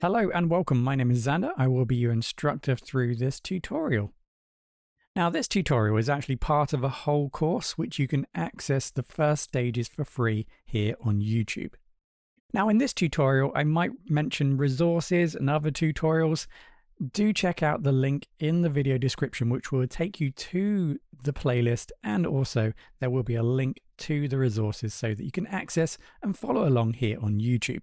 Hello and welcome. My name is Xander. I will be your instructor through this tutorial. Now, this tutorial is actually part of a whole course which you can access the first stages for free here on YouTube. Now, in this tutorial, I might mention resources and other tutorials. Do check out the link in the video description, which will take you to the playlist, and also there will be a link to the resources so that you can access and follow along here on YouTube.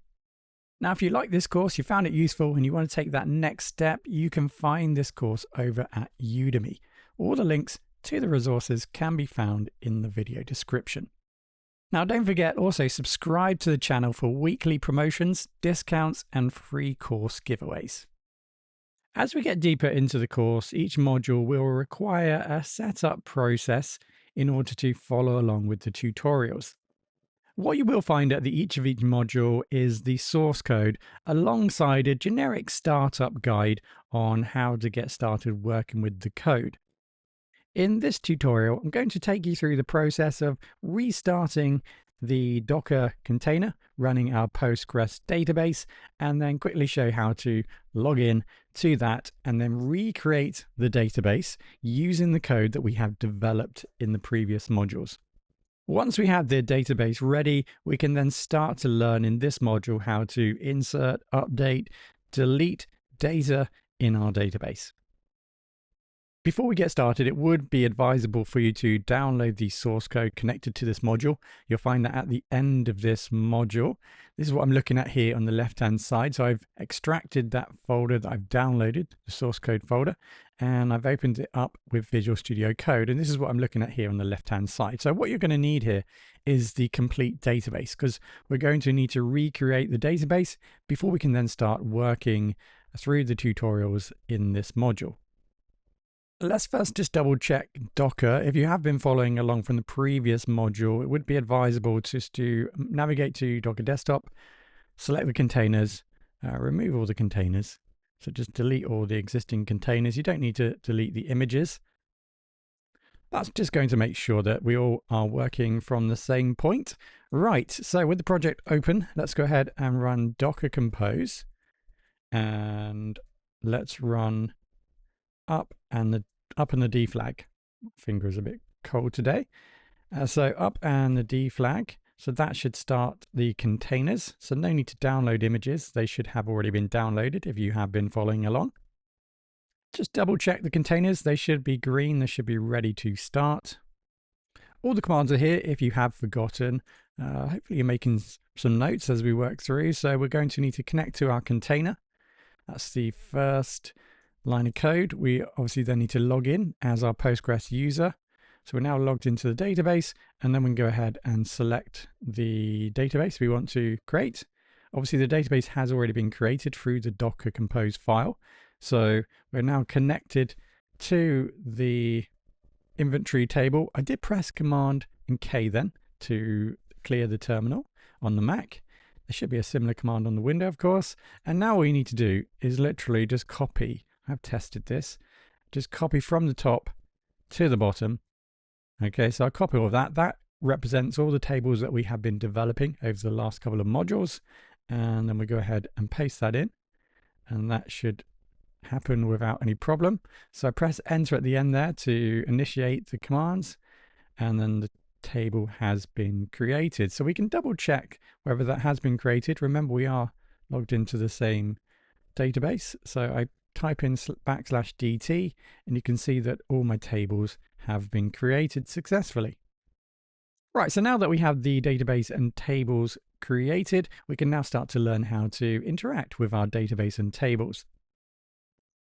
Now, if you like this course, you found it useful, and you want to take that next step, you can find this course over at Udemy. All the links to the resources can be found in the video description. Now, don't forget, also subscribe to the channel for weekly promotions, discounts, and free course giveaways. As we get deeper into the course, each module will require a setup process in order to follow along with the tutorials. What you will find at each module is the source code alongside a generic startup guide on how to get started working with the code. In this tutorial, I'm going to take you through the process of restarting the Docker container, running our Postgres database, and then quickly show how to log in to that and then recreate the database using the code that we have developed in the previous modules. Once we have the database ready, we can then start to learn in this module how to insert, update, delete data in our database. Before we get started, it would be advisable for you to download the source code connected to this module. You'll find that at the end of this module. This is what I'm looking at here on the left-hand side. So I've extracted that folder that I've downloaded, the source code folder, and I've opened it up with Visual Studio Code. And this is what I'm looking at here on the left-hand side. So what you're going to need here is the complete database, because we're going to need to recreate the database before we can then start working through the tutorials in this module. Let's first just double check Docker. If you have been following along from the previous module, it would be advisable just to navigate to Docker Desktop, select the containers, remove all the containers. So just delete all the existing containers. You don't need to delete the images. That's just going to make sure that we all are working from the same point. Right, so with the project open, let's go ahead and run Docker Compose. And let's run up and the D flag. Finger is a bit cold today. So up and the D flag. So that should start the containers. So no need to download images. They should have already been downloaded if you have been following along. Just double check the containers. They should be green. They should be ready to start. All the commands are here if you have forgotten. Hopefully you're making some notes as we work through. So we're going to need to connect to our container. That's the first line of code. We obviously then need to log in as our Postgres user. So we're now logged into the database, and then we can go ahead and select the database we want to create. Obviously the database has already been created through the Docker Compose file. So we're now connected to the inventory table. I did press Command and K then to clear the terminal on the Mac. There should be a similar command on the window, of course. And now all you need to do is literally just copy. I've tested this. Just copy from the top to the bottom. Okay, so I'll copy all of that. That represents all the tables that we have been developing over the last couple of modules. And then we go ahead and paste that in. And that should happen without any problem. So I press enter at the end there to initiate the commands. And then the table has been created. So we can double check whether that has been created. Remember, we are logged into the same database. So I type in /DT, and you can see that all my tables have been created successfully. Right, so now that we have the database and tables created, we can now start to learn how to interact with our database and tables.